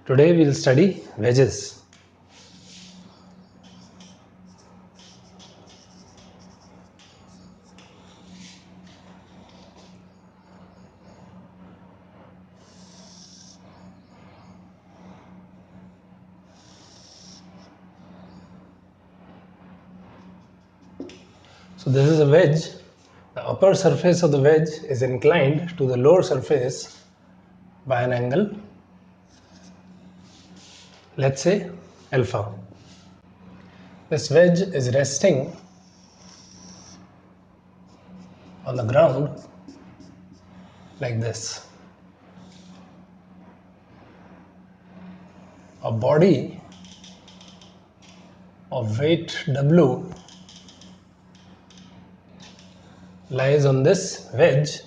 Today we will study wedges. So this is a wedge. The upper surface of the wedge is inclined to the lower surface by an angle, let's say alpha. This wedge is resting on the ground like this. A body of weight W lies on this wedge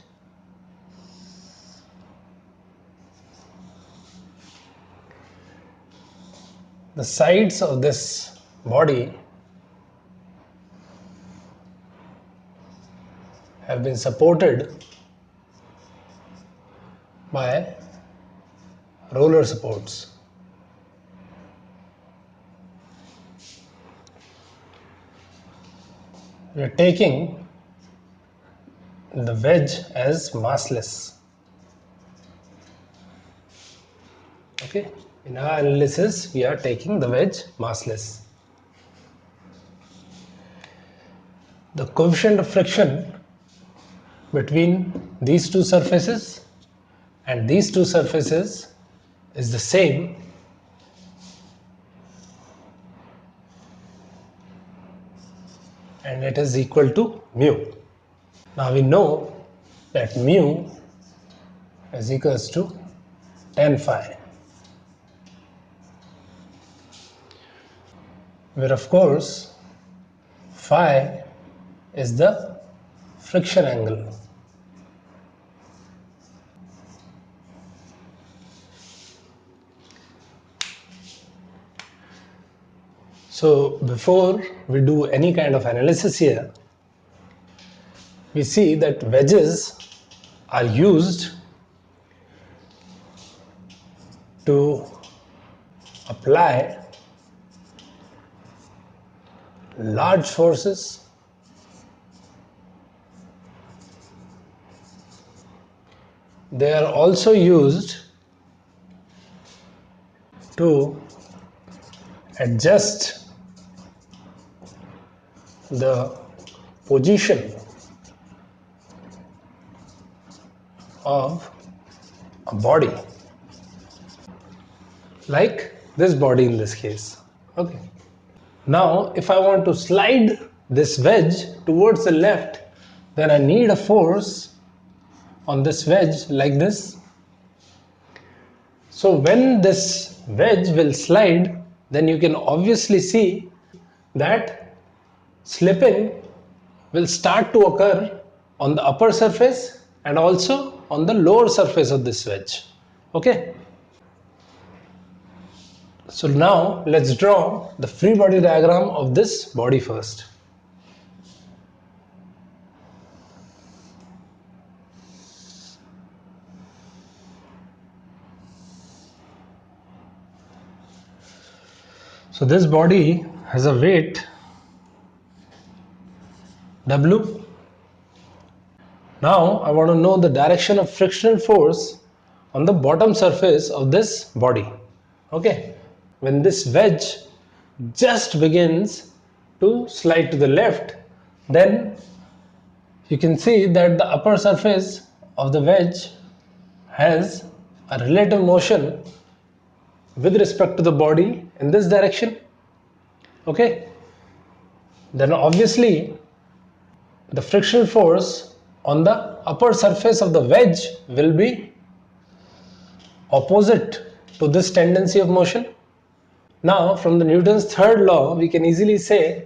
the sides of this body have been supported by roller supports. We are taking the wedge as massless. Okay, in our analysis we are taking the wedge massless. The coefficient of friction between these two surfaces and these two surfaces is the same and it is equal to mu. Now we know that mu is equals to tan phi, where of course phi is the friction angle. So before we do any kind of analysis here, we see that wedges are used to apply large forces they are also used to adjust the position of a body, like this body in this case. Okay. Now if I want to slide this wedge towards the left, then I need a force on this wedge like this. So when this wedge will slide, then you can obviously see that slipping will start to occur on the upper surface and also on the lower surface of this wedge. Okay. So now let's draw the free body diagram of this body first. So this body has a weight W. Now I want to know the direction of frictional force on the bottom surface of this body. Okay. When this wedge just begins to slide to the left, then you can see that the upper surface of the wedge has a relative motion with respect to the body in this direction. Okay. Then obviously the frictional force on the upper surface of the wedge will be opposite to this tendency of motion. Now from the Newton's third law we can easily say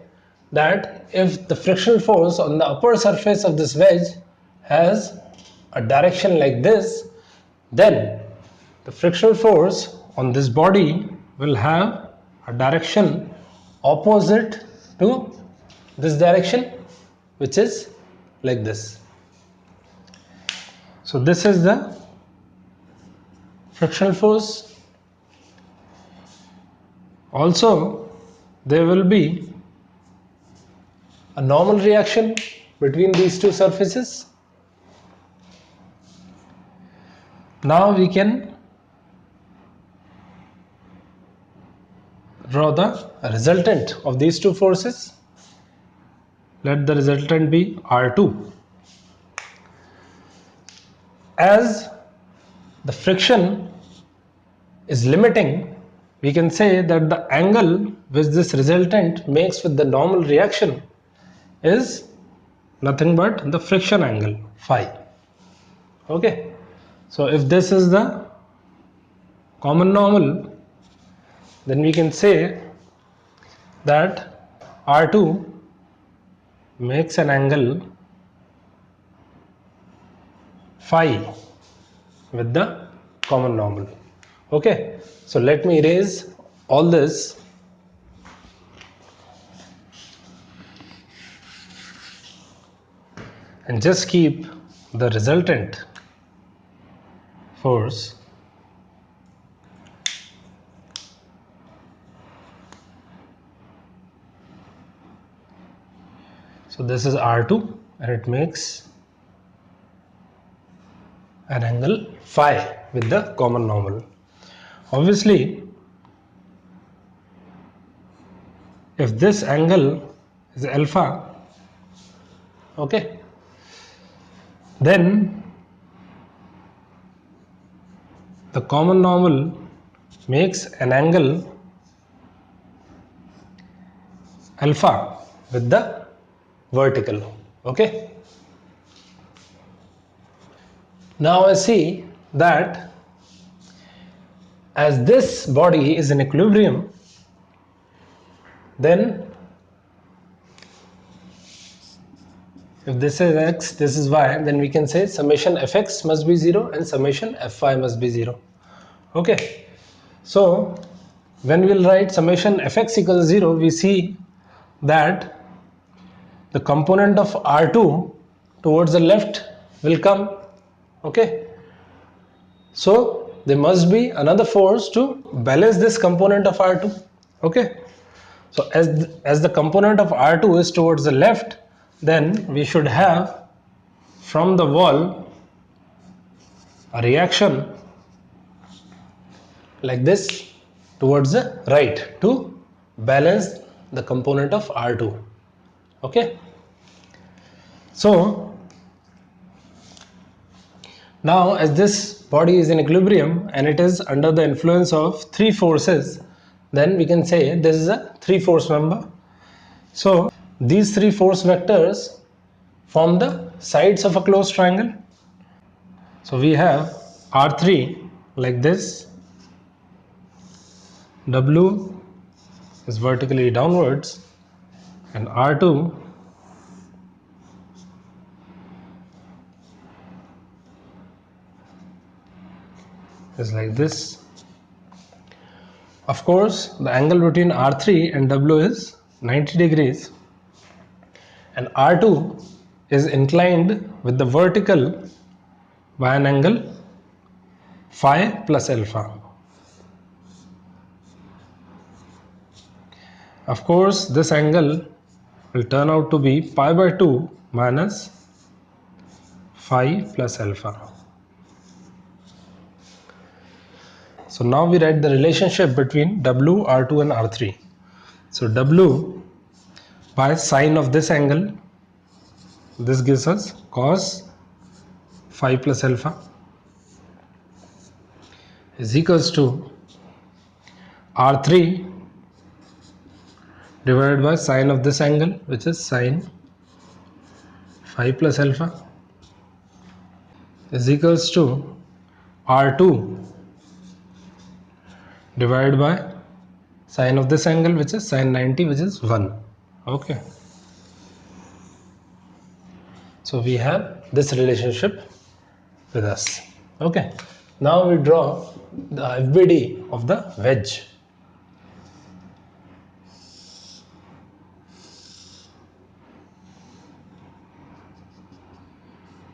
that if the frictional force on the upper surface of this wedge has a direction like this, then the frictional force on this body will have a direction opposite to this direction, which is like this. So this is the frictional force Also, there will be a normal reaction between these two surfaces. Now we can draw the resultant of these two forces. Let the resultant be R2. As the friction is limiting, we can say that the angle which this resultant makes with the normal reaction is nothing but the friction angle phi. Okay, so if this is the common normal, then we can say that R2 makes an angle phi with the common normal. Okay, so let me erase all this and just keep the resultant force so this is R2 and it makes an angle phi with the common normal. Obviously, if this angle is alpha, okay, then the common normal makes an angle alpha with the vertical. Okay, now I see that as this body is in equilibrium, then if this is x, this is y, then we can say summation fx must be 0 and summation fy must be 0. Okay, so when we'll write summation fx equals 0, we see that the component of R2 towards the left will come. Okay, so there must be another force to balance this component of R2. Okay, so as the component of R2 is towards the left, then we should have from the wall a reaction like this towards the right to balance the component of R2. Okay, so now as this body is in equilibrium and it is under the influence of three forces, then we can say this is a three force member. So these three force vectors form the sides of a closed triangle. So we have R3 like this, W is vertically downwards, and R2 is like this. Of course, the angle between R3 and W is 90 degrees, and R2 is inclined with the vertical by an angle phi plus alpha. Of course, this angle will turn out to be pi by 2 minus phi plus alpha. So now we write the relationship between W, R2 and R3. So W by sine of this angle, this gives us cos phi plus alpha, is equals to R3 divided by sine of this angle, which is sine phi plus alpha, is equals to R2 divided by sine of this angle, which is sine 90, which is 1. Okay, so we have this relationship with us. Okay, now we draw the FBD of the wedge.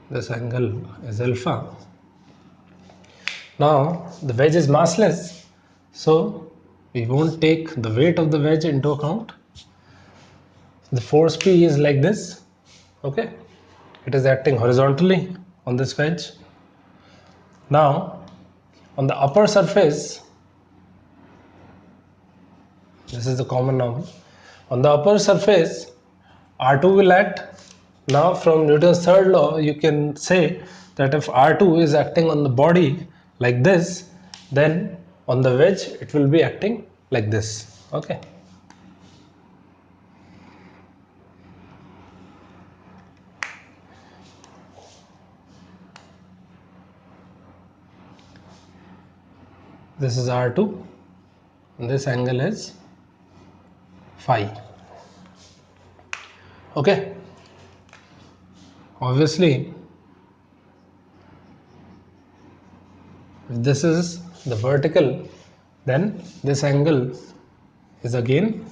This angle is alpha. Now the wedge is massless, so we won't take the weight of the wedge into account. The force P is like this. Okay, it is acting horizontally on this wedge. Now on the upper surface, this is the common normal. On the upper surface, R2 will act. Now from Newton's third law, you can say that if R2 is acting on the body like this, then on the wedge it will be acting like this. Okay. This is R2 and this angle is phi. Okay. Obviously, if this is the vertical, then this angle is again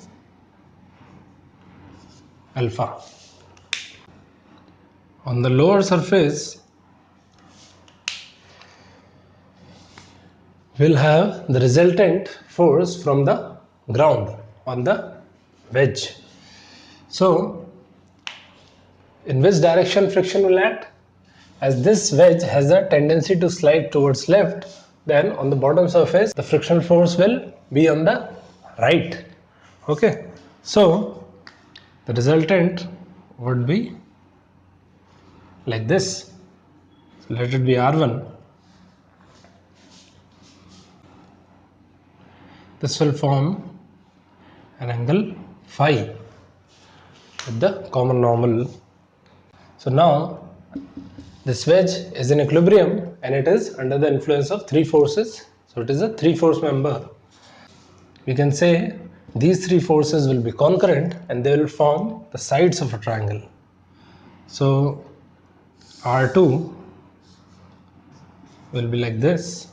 alpha. On the lower surface, we'll have the resultant force from the ground on the wedge. So, in which direction friction will act? As this wedge has a tendency to slide towards left, then on the bottom surface the frictional force will be on the right. Okay, so the resultant would be like this. So let it be R1. This will form an angle phi with the common normal. So now this wedge is in equilibrium and it is under the influence of three forces. So it is a three-force member. We can say these three forces will be concurrent and they will form the sides of a triangle. So R2 will be like this.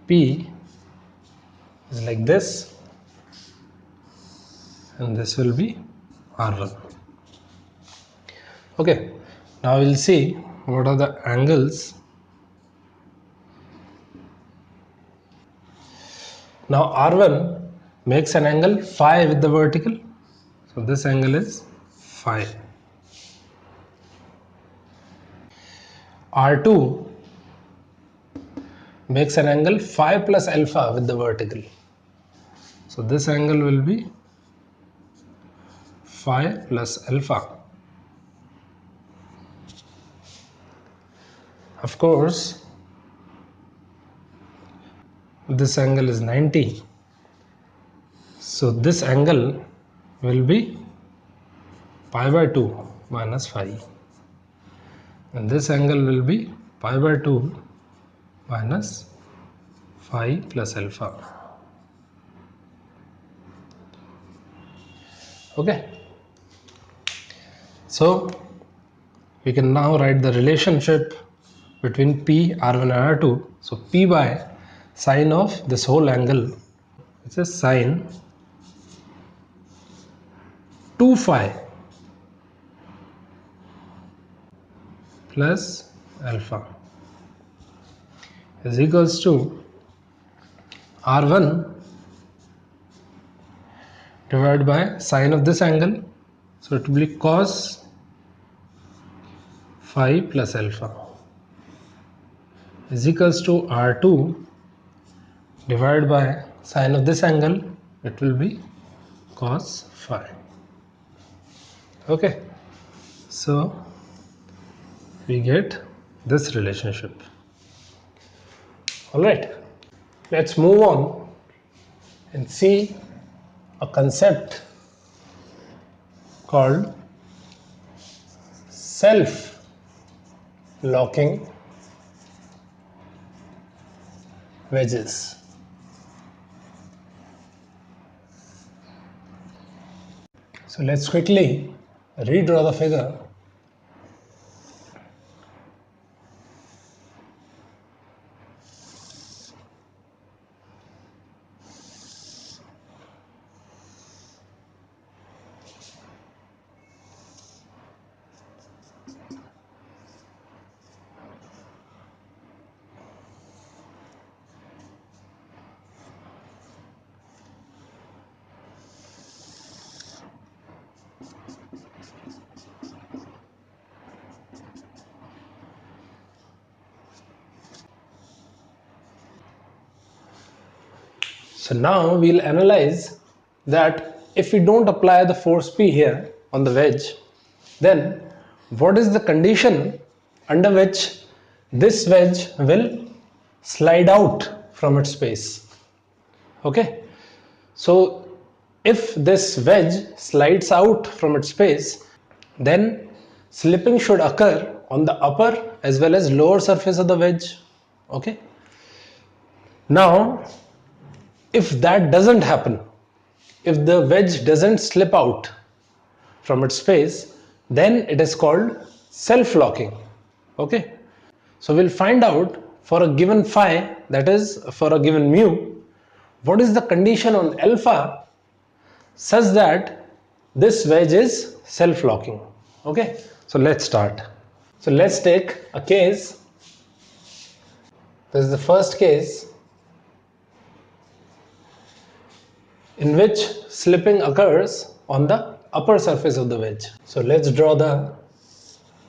P is like this. And this will be R1. Okay, now we'll see what are the angles. Now R1 makes an angle phi with the vertical. So this angle is phi. R2 makes an angle phi plus alpha with the vertical. So this angle will be phi plus alpha. Of course, this angle is 90. So this angle will be pi by 2 minus phi. And this angle will be pi by 2 minus phi plus alpha. Okay. So we can now write the relationship between P, R1 and R2. So P by sine of this whole angle, which is sine 2 phi plus alpha is equals to R1 divided by sine of this angle. So it will be cos phi plus alpha is equals to R2 divided by sine of this angle. It will be cos phi. Okay, so we get this relationship. Alright, let's move on and see a concept called self-locking wedges. So let's quickly redraw the figure. So now we'll analyze that if we don't apply the force P here on the wedge, then what is the condition under which this wedge will slide out from its space? Okay, so if this wedge slides out from its space, then slipping should occur on the upper as well as lower surface of the wedge. Okay, now if that doesn't happen, if the wedge doesn't slip out from its space, then it is called self-locking. Okay, so we'll find out for a given phi, that is for a given mu, what is the condition on alpha such that this wedge is self-locking. Okay, so let's start. So let's take a case. This is the first case in which slipping occurs on the upper surface of the wedge. So let's draw the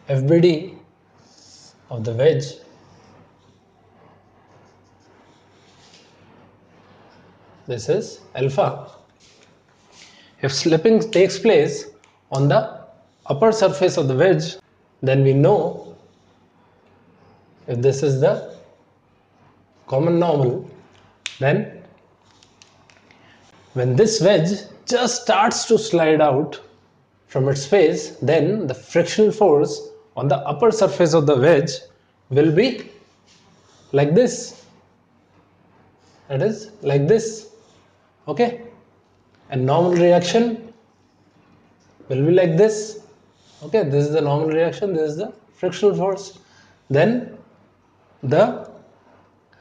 FBD of the wedge. This is alpha. If slipping takes place on the upper surface of the wedge, then we know if this is the common normal, then when this wedge just starts to slide out from its space, then the frictional force on the upper surface of the wedge will be like this. That is like this. Okay, and normal reaction will be like this. Okay, this is the normal reaction, this is the frictional force. Then the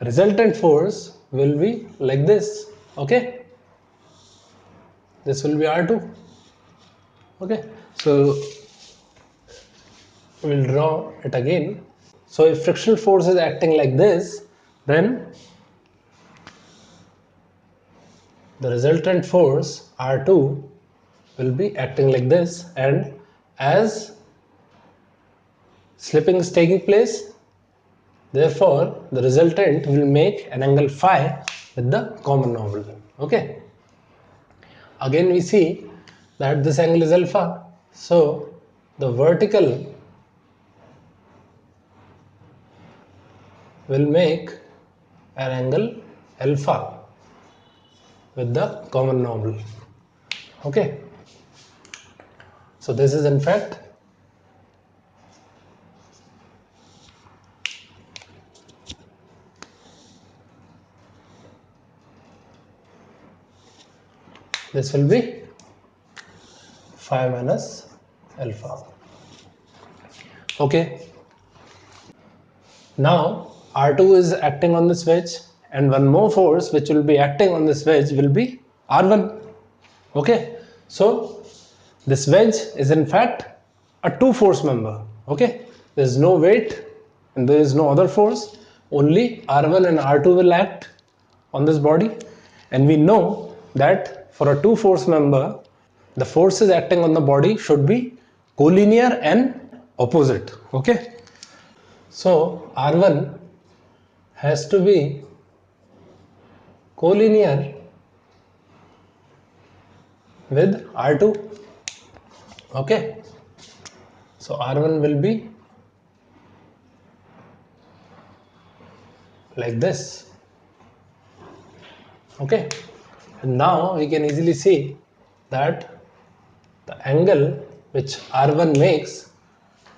resultant force will be like this. Okay, this will be R2. Okay, so we'll draw it again. So if frictional force is acting like this, then the resultant force R2 will be acting like this, and as slipping is taking place, therefore the resultant will make an angle phi with the common normal. Okay, again we see that this angle is alpha, so the vertical will make an angle alpha with the common normal. Okay, so this is in fact this will be phi minus alpha. Okay, now R2 is acting on this wedge, and one more force which will be acting on this wedge will be R1. Okay, so this wedge is in fact a two force member. Okay, there is no weight and there is no other force, only R1 and R2 will act on this body, and we know that for a two force member the forces acting on the body should be collinear and opposite. Okay, so R1 has to be collinear with R2. Okay, so R1 will be like this. Okay, and now we can easily see that the angle which R1 makes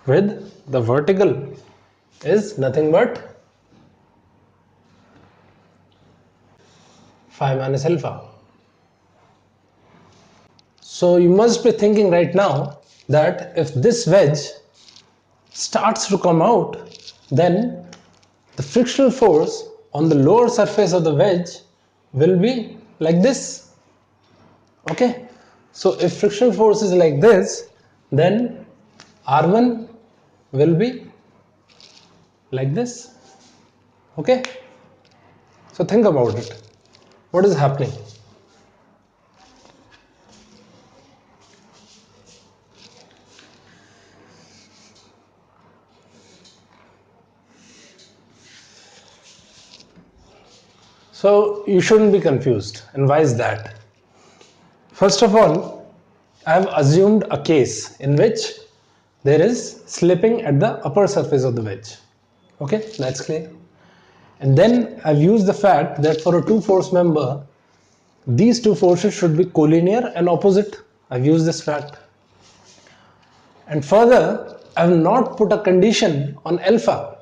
with the vertical is nothing but phi minus alpha. So you must be thinking right now that if this wedge starts to come out, then the frictional force on the lower surface of the wedge will be like this. Okay, so if frictional force is like this, then R1 will be like this. Okay, so think about it. What is happening? So you shouldn't be confused. And why is that? First of all, I have assumed a case in which there is slipping at the upper surface of the wedge. Okay, that's clear. And then I've used the fact that for a two force member, these two forces should be collinear and opposite. I've used this fact. And further, I have not put a condition on alpha.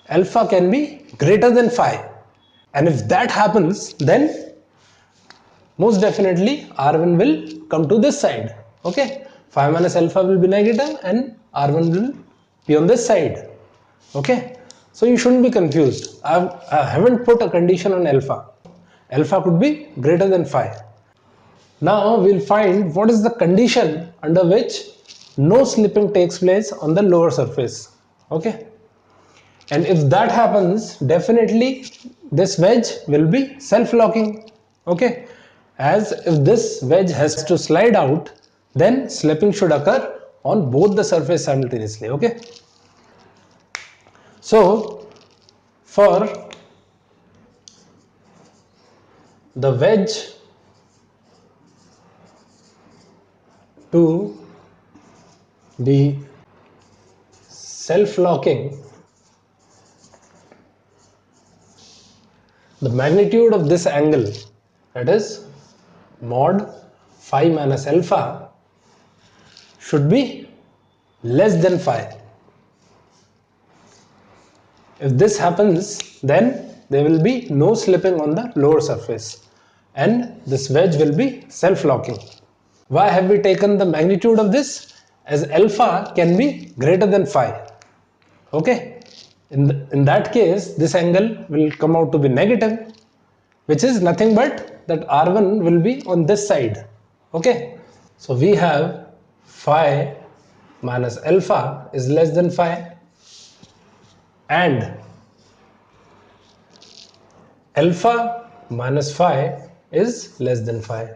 Alpha can be greater than phi. And if that happens, then most definitely R1 will come to this side. Okay, phi minus alpha will be negative and R1 will be on this side. Okay, so you shouldn't be confused. I haven't put a condition on alpha. Alpha could be greater than phi. Now we'll find what is the condition under which no slipping takes place on the lower surface. Okay, and if that happens, definitely this wedge will be self-locking. Okay, as if this wedge has to slide out, then slipping should occur on both the surface simultaneously. Okay, so for the wedge to be self-locking, the magnitude of this angle, that is mod phi minus alpha, should be less than phi. If this happens, then there will be no slipping on the lower surface and this wedge will be self-locking. Why have we taken the magnitude of this? As alpha can be greater than phi. Okay, in that case, this angle will come out to be negative, which is nothing but that R1 will be on this side. Okay, so we have phi minus alpha is less than phi and alpha minus phi is less than phi.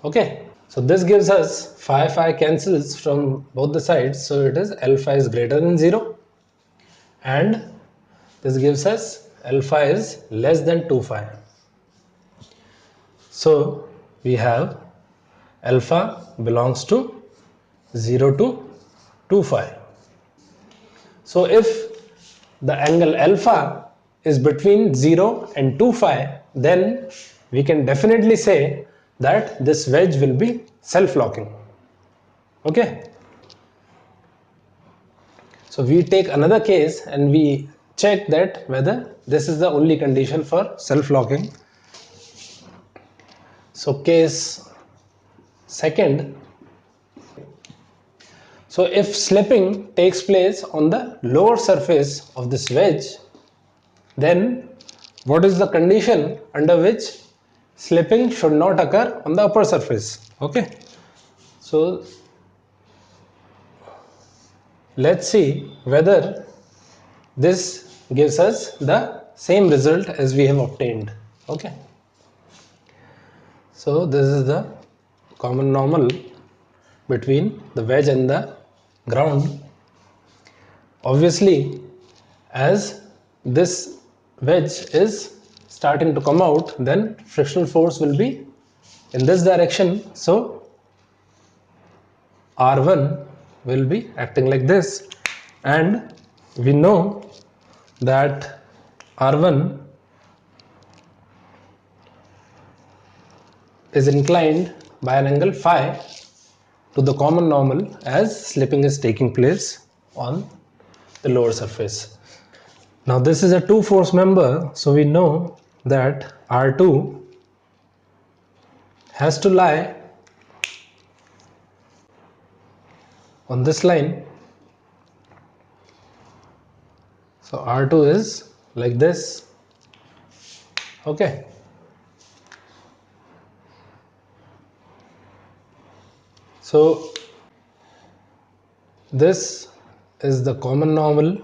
Okay, so this gives us phi cancels from both the sides, so it is alpha is greater than 0 and this gives us alpha is less than 2 phi. So we have alpha belongs to 0 to 2 phi. So if the angle alpha is between 0 and 2 phi, then we can definitely say that this wedge will be self-locking. Okay, so we take another case and we check that whether this is the only condition for self-locking. So case second, so if slipping takes place on the lower surface of this wedge, then what is the condition under which slipping should not occur on the upper surface? Okay, so let's see whether this gives us the same result as we have obtained. Okay, so this is the common normal between the wedge and the ground. Obviously, as this wedge is starting to come out, then frictional force will be in this direction, so R1 will be acting like this, and we know that R1 is inclined by an angle phi to the common normal as slipping is taking place on the lower surface. Now this is a two force member, so we know that R2 has to lie on this line. So R2 is like this. Okay, so this is the common normal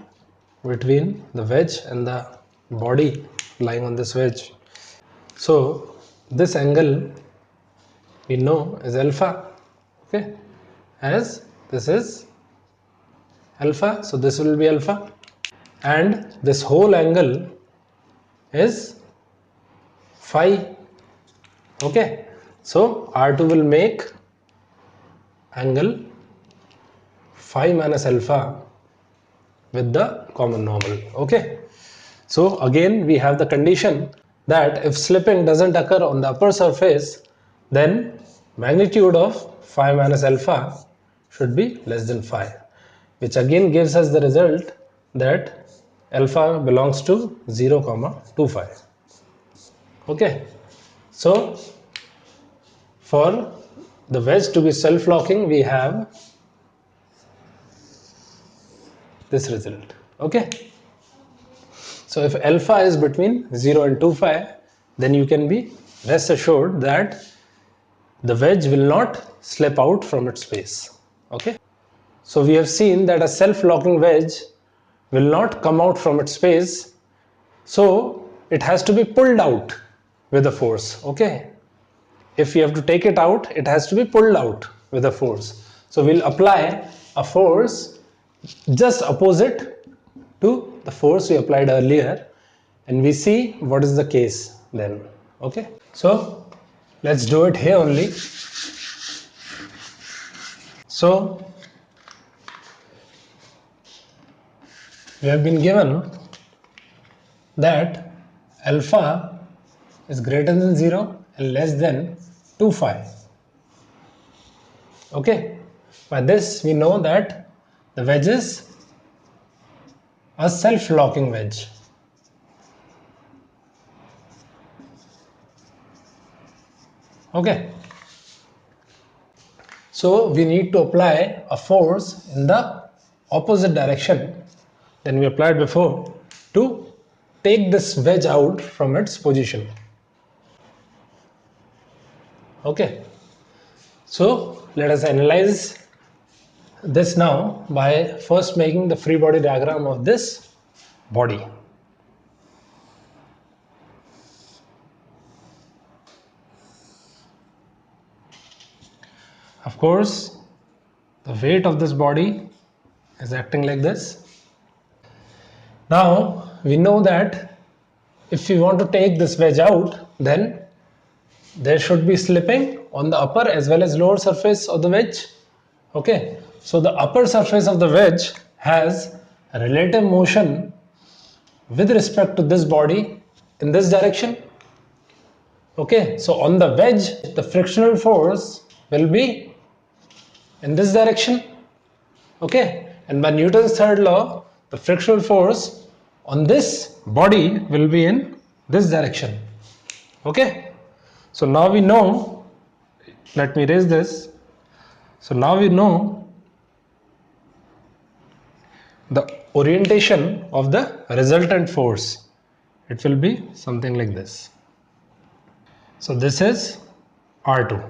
between the wedge and the body lying on this wedge. So this angle we know is alpha. Okay, as this is alpha, so this will be alpha, and this whole angle is phi. Okay, so R2 will make angle phi minus alpha with the common normal. Okay, so again we have the condition that if slipping doesn't occur on the upper surface, then magnitude of phi minus alpha should be less than phi, which again gives us the result that alpha belongs to 0, 2 phi. Okay, so for the wedge to be self-locking, we have this result. Okay, so if alpha is between 0 and 2 phi, then you can be rest assured that the wedge will not slip out from its space. Okay, so we have seen that a self-locking wedge will not come out from its space, so it has to be pulled out with a force. Okay, if we have to take it out, it has to be pulled out with a force. So we'll apply a force just opposite to the force we applied earlier, and we see what is the case then. Okay, so let's do it here only. So we have been given that alpha is greater than 0 and less than 2 phi. Okay, by this we know that the wedge is a self-locking wedge. Okay, so we need to apply a force in the opposite direction than we applied before to take this wedge out from its position. Okay, so let us analyze this now by first making the free body diagram of this body. Of course, the weight of this body is acting like this. Now we know that if we want to take this wedge out, then there should be slipping on the upper as well as lower surface of the wedge. Okay, so the upper surface of the wedge has a relative motion with respect to this body in this direction. Okay, so on the wedge, the frictional force will be in this direction. Okay, and by Newton's third law, the frictional force on this body will be in this direction. Okay, so now we know, let me erase this. So now we know the orientation of the resultant force. It will be something like this. So this is R2,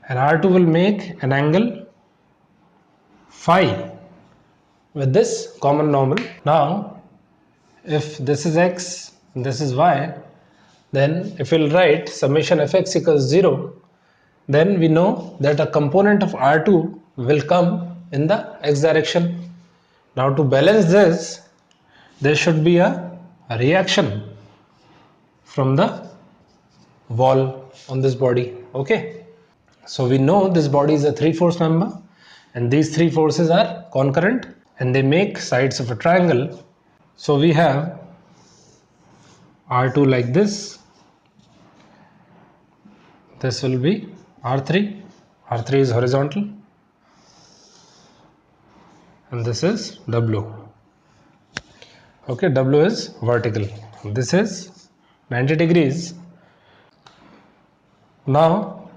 and R2 will make an angle phi with this common normal. Now if this is x and this is y, then if we'll write summation fx equals 0, then we know that a component of R2 will come in the x direction. Now to balance this, there should be a reaction from the wall on this body. Okay, so we know this body is a 3-force member, and these 3 forces are concurrent and they make sides of a triangle. So we have R2 like this. This will be R3. R3 is horizontal, and this is W. Okay, W is vertical. This is 90 degrees. Now,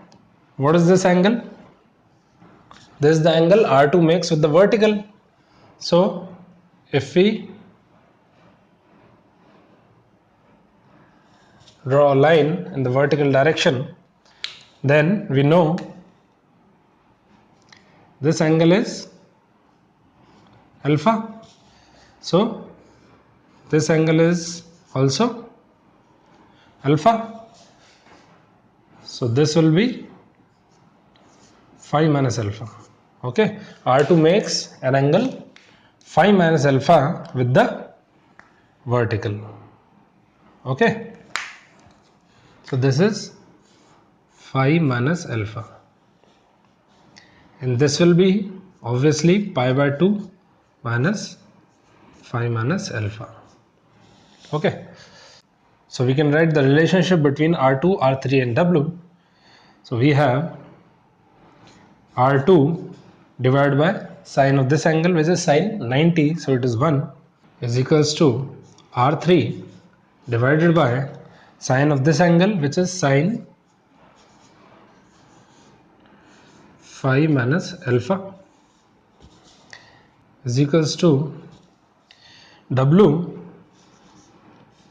what is this angle? This is the angle R2 makes with the vertical. So, if we draw a line in the vertical direction, then we know this angle is alpha. So, this angle is also alpha. So, this will be phi minus alpha. Okay, R2 makes an angle phi minus alpha with the vertical. Okay, so this is phi minus alpha, and this will be obviously pi by 2 minus phi minus alpha. Okay, so we can write the relationship between R2, R3 and W. So we have R2 divided by sine of this angle, which is sine 90, so it is 1, is equals to R3 divided by sine of this angle, which is sine phi minus alpha, is equals to W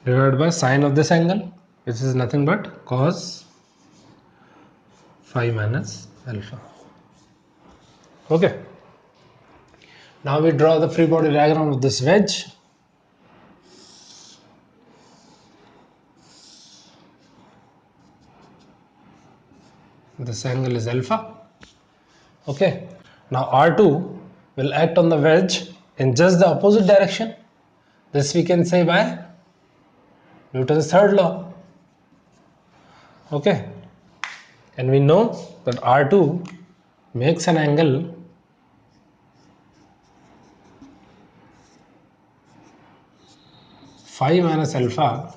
divided by sine of this angle, which is nothing but cos phi minus alpha. Okay, now we draw the free body diagram of this wedge. This angle is alpha. Okay, now R2 will act on the wedge in just the opposite direction. This we can say by Newton's third law. Okay, and we know that R2 makes an angle phi minus alpha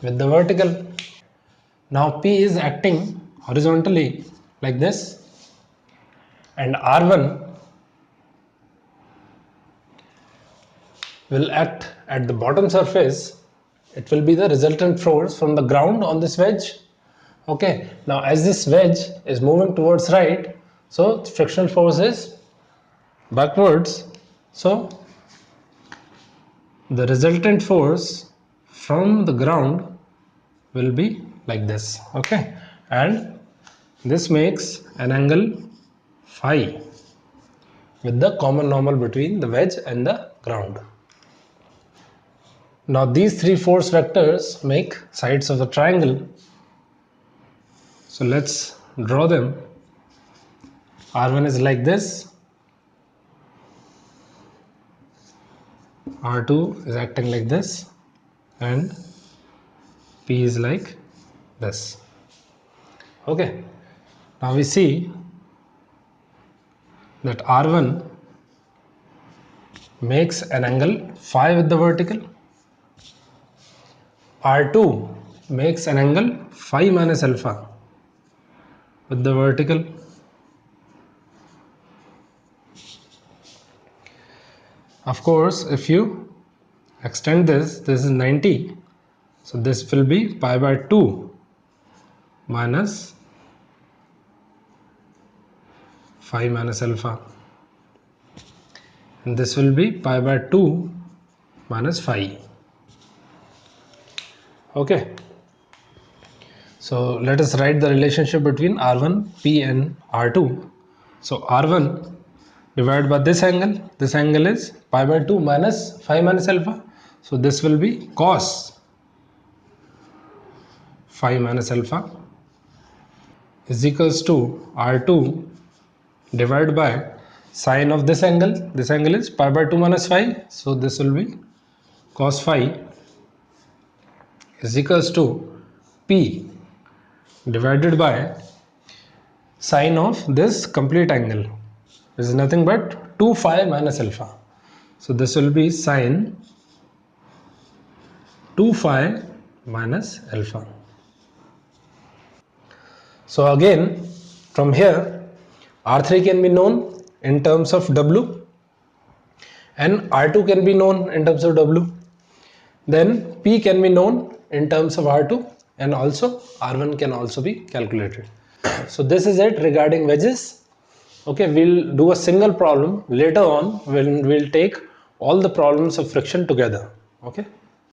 with the vertical. Now P is acting horizontally like this, and R1 will act at the bottom surface. It will be the resultant force from the ground on this wedge. Okay, now as this wedge is moving towards right, so frictional force is backwards, so the resultant force from the ground will be like this. Okay, and this makes an angle phi with the common normal between the wedge and the ground. Now these three force vectors make sides of the triangle. So let's draw them. R1 is like this, R2 is acting like this, and P is like this. Okay, now we see that R1 makes an angle phi with the vertical, R2 makes an angle phi minus alpha with the vertical, of course if you extend this is 90, so this will be pi by 2 minus phi minus alpha, and this will be pi by 2 minus phi. Okay, so let us write the relationship between R1, P and R2. So R1 divided by this angle is pi by 2 minus phi minus alpha, so this will be cos phi minus alpha is equals to R2 divided by sine of this angle is pi by 2 minus phi, so this will be cos phi is equals to P divided by sine of this complete angle, this is nothing but 2 phi minus alpha, so this will be sine 2 phi minus alpha. So again from here R3 can be known in terms of W and R2 can be known in terms of W, then P can be known in terms of R2, and also R1 can also be calculated. So this is it regarding wedges. Okay, we'll do a single problem later on when we'll take all the problems of friction together. Okay.